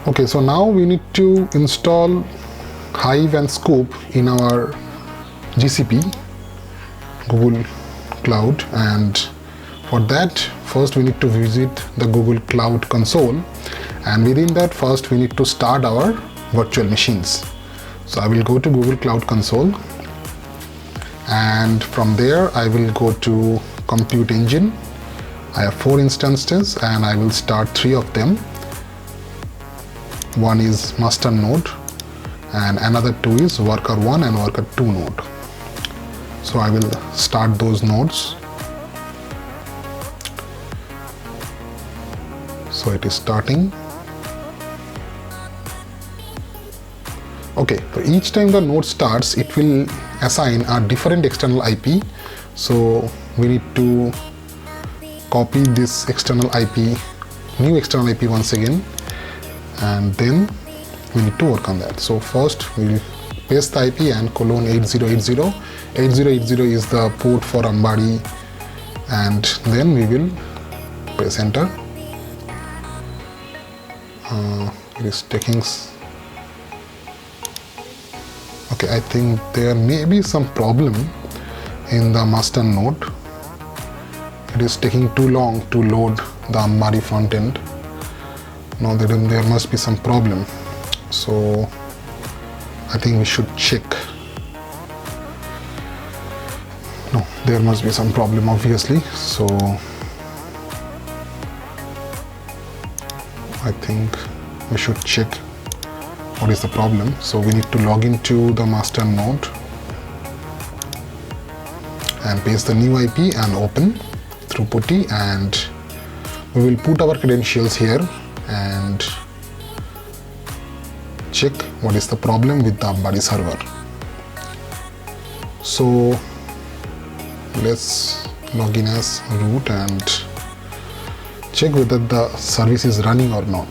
Okay, so now we need to install Hive and Sqoop in our GCP, Google Cloud, and for that first we need to visit the Google Cloud console, and within that first we need to start our virtual machines. So I will go to Google Cloud console, and from there I will go to Compute Engine. I have 4 instances and I will start 3 of them. One is master node and another 2 is worker 1 and worker 2 node. So I will start those nodes. So it is starting. Okay, so each time the node starts, it will assign a different external IP. So we need to copy this external IP, new external IP once again, and then we need to work on that. So first we will paste the IP and colon 8080. 8080 is the port for Ambari, and then we will press enter. It is taking. Okay, I think there may be some problem in the master node. It is taking too long to load the Ambari front end. Now there must be some problem. So I think we should check. No, there must be some problem obviously. So I think we should check what is the problem. So we need to log into the master node and paste the new IP and open through putty, and we will put our credentials here and check what is the problem with the Ambari server. So let's log in as root and check whether the service is running or not.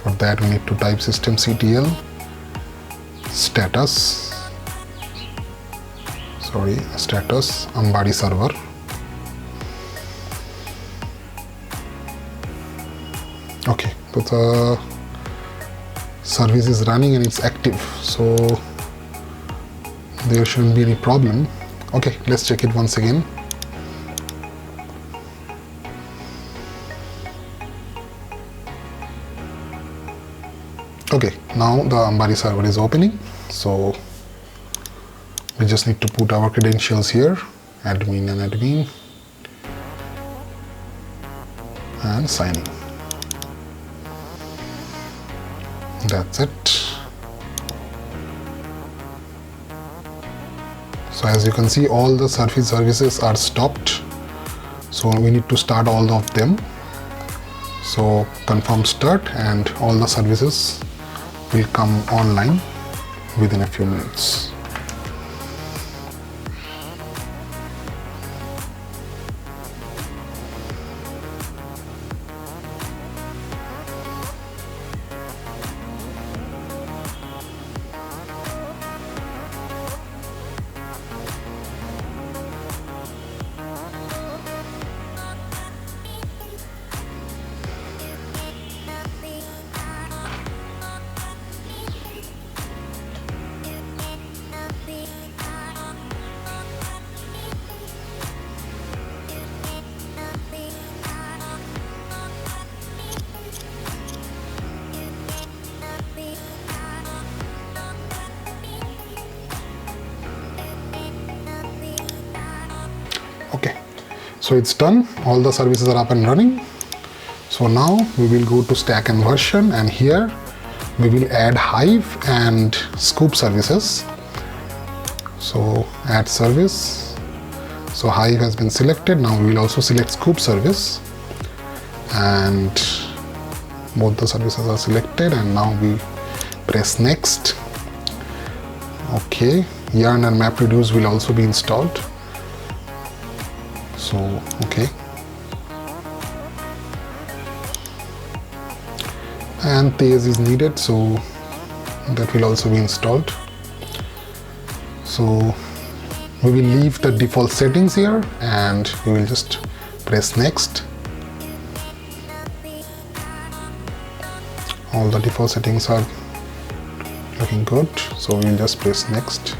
For that we need to type systemctl status Ambari server. Okay, so the service is running and it's active, so there shouldn't be any problem. Okay, let's check it once again. Okay, now the Ambari server is opening, so we just need to put our credentials here, admin and admin, and sign in. That's it. So as you can see, all the services are stopped, so we need to start all of them. So confirm start and all the services will come online within a few minutes. Okay, so it's done. All the services are up and running. So now we will go to stack and version, and here we will add Hive and Sqoop services. So add service. So Hive has been selected. Now we will also select Sqoop service, and both the services are selected, and now we press next. Okay, yarn and MapReduce will also be installed. So okay, and Tej is needed, so that will also be installed. So we will leave the default settings here and we will just press next. All the default settings are looking good, so we will just press next.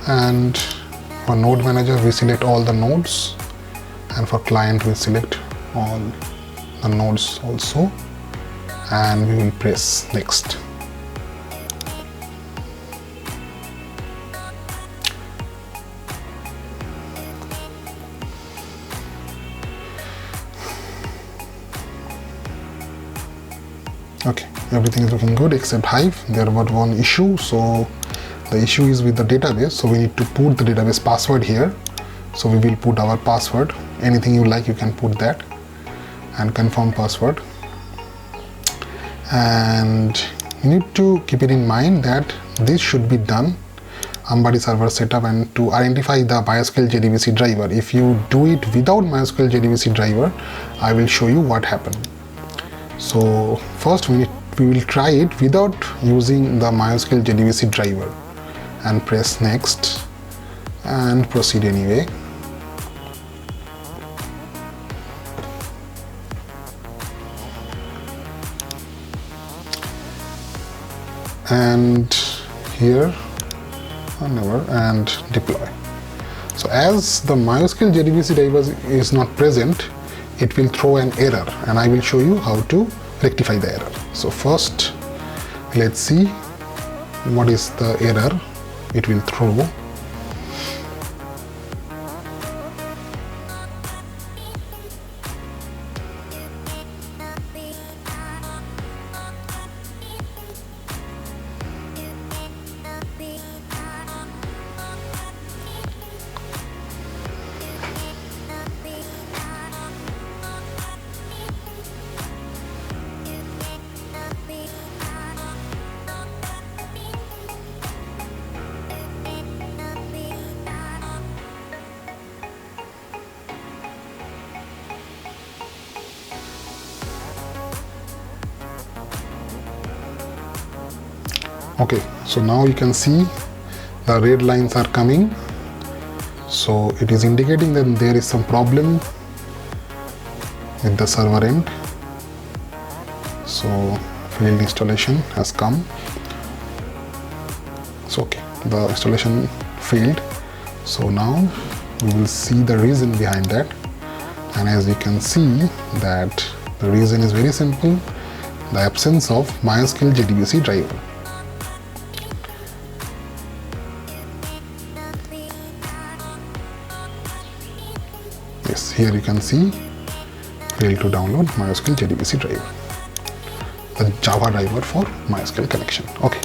And for node manager we select all the nodes, and for client we select all the nodes also, and we will press next. Okay, everything is looking good except Hive. There was one issue, so the issue is with the database, so we need to put the database password here. So we will put our password, anything you like you can put that, and confirm password. And you need to keep it in mind that this should be done Ambari server setup and to identify the MySQL JDBC driver. If you do it without MySQL JDBC driver, I will show you what happened. So first we will try it without using the MySQL JDBC driver and press next and proceed anyway. And here and deploy. So as the MySQL JDBC driver is not present, it will throw an error, and I will show you how to rectify the error. So first let's see what is the error it will throw. Okay, so now you can see the red lines are coming, so it is indicating that there is some problem with the server end. So failed installation has come. So okay, the installation failed. So now we will see the reason behind that, and as you can see that the reason is very simple: the absence of MySQL JDBC driver. Yes, here you can see failed to download MySQL JDBC driver, the Java driver for MySQL connection. Okay,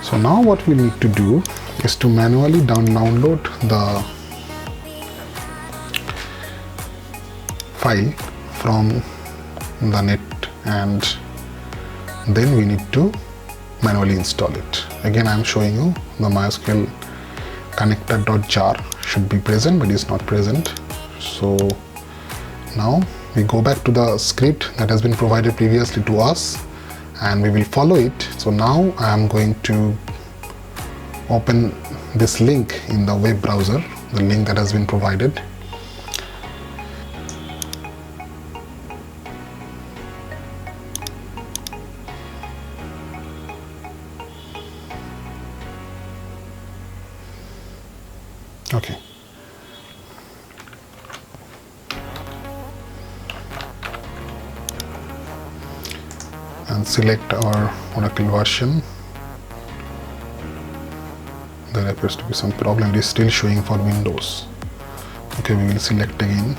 so now what we need to do is to manually download the file from the net, and then we need to manually install it. Again, I am showing you the MySQL connector.jar should be present, but is not present. So now we go back to the script that has been provided previously to us, and we will follow it. So now I am going to open this link in the web browser, the link that has been provided. Okay. And select our Oracle version. There appears to be some problem. It is still showing for Windows. Okay, we will select again.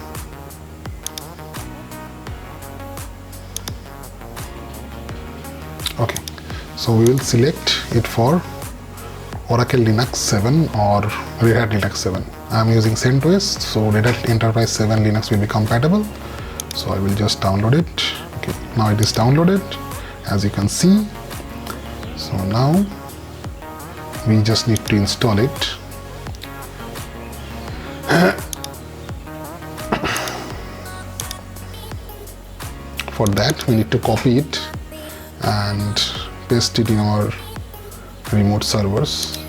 Okay, so we will select it for Oracle Linux 7 or Red Hat Linux 7. I am using CentOS, so Red Hat Enterprise 7 Linux will be compatible. So I will just download it. Okay, now it is downloaded, as you can see. So now we just need to install it. For that we need to copy it and paste it in our remote servers.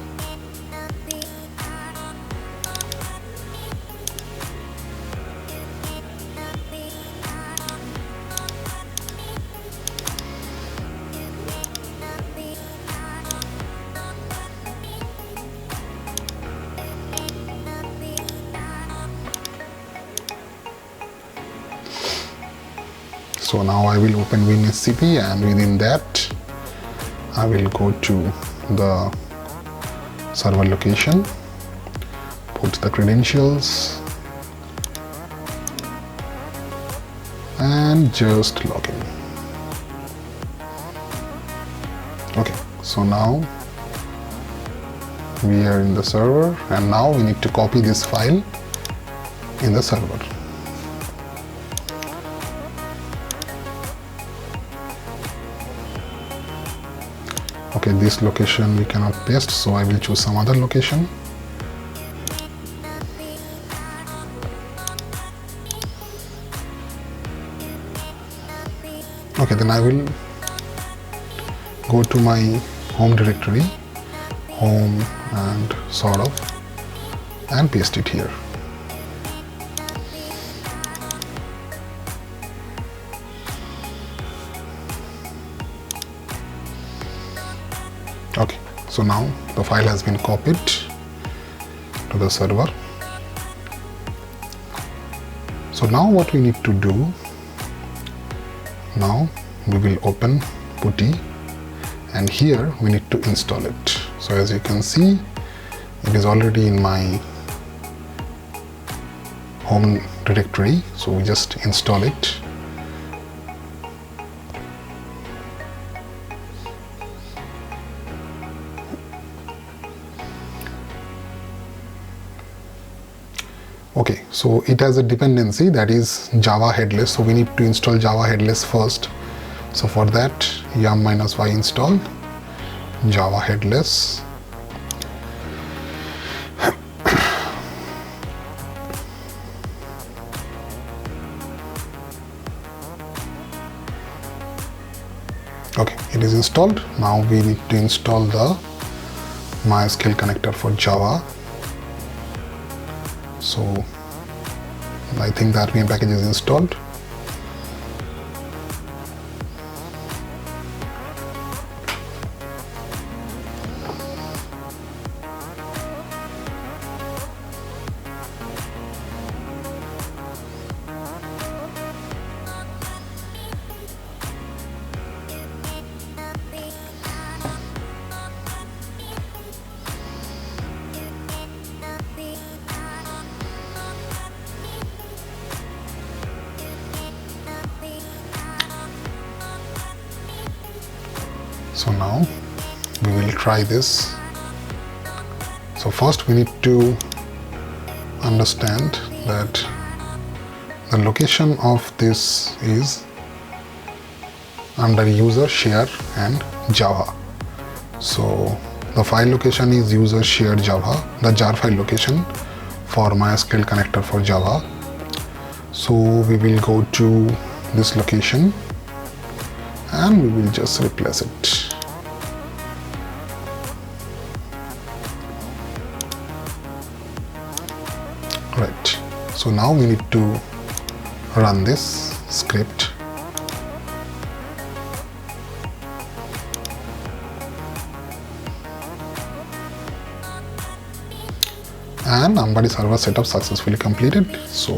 So now I will open WinSCP, and within that I will go to the server location, put the credentials and just log in. Okay, so now we are in the server, and now we need to copy this file in the server. Okay, this location we cannot paste, so I will choose some other location. Okay, then I will go to my home directory, home and sort of, and paste it here. Okay, so now the file has been copied to the server. So now what we need to do, now we will open PuTTY, and here we need to install it. So as you can see, it is already in my home directory, so we just install it. Okay, so it has a dependency, that is Java headless, so we need to install Java headless first. So for that, yum-y install Java headless. Okay, it is installed. Now we need to install the MySQL connector for Java. So I think the RPM package is installed. So now we will try this. So first we need to understand that the location of this is under user share and Java. So the file location is user share Java, the jar file location for MySQL connector for Java. So we will go to this location and we will just replace it. Right, so now we need to run this script. And Ambari server setup successfully completed. So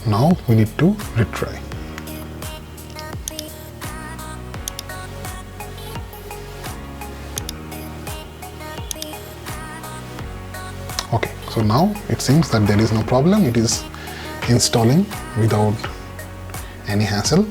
now we need to retry. Okay, so now it seems that there is no problem. It is installing without any hassle.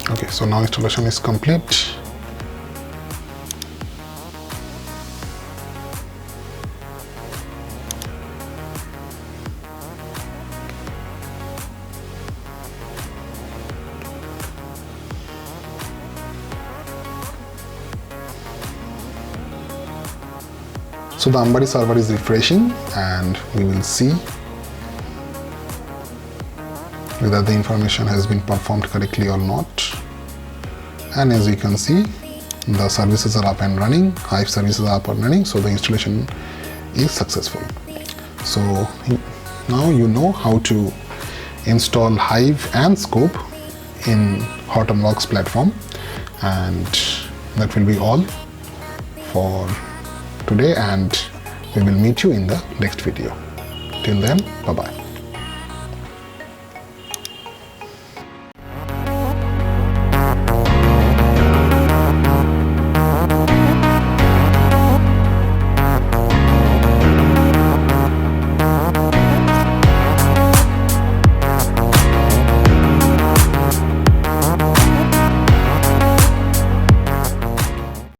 Okay, so now installation is complete. So the Ambari server is refreshing and we will see whether the information has been performed correctly or not. And as you can see, the services are up and running, Hive services are up and running, so the installation is successful. So now you know how to install Hive and Sqoop in Hortonworks platform, and that will be all for today, and we will meet you in the next video. Till then, bye bye.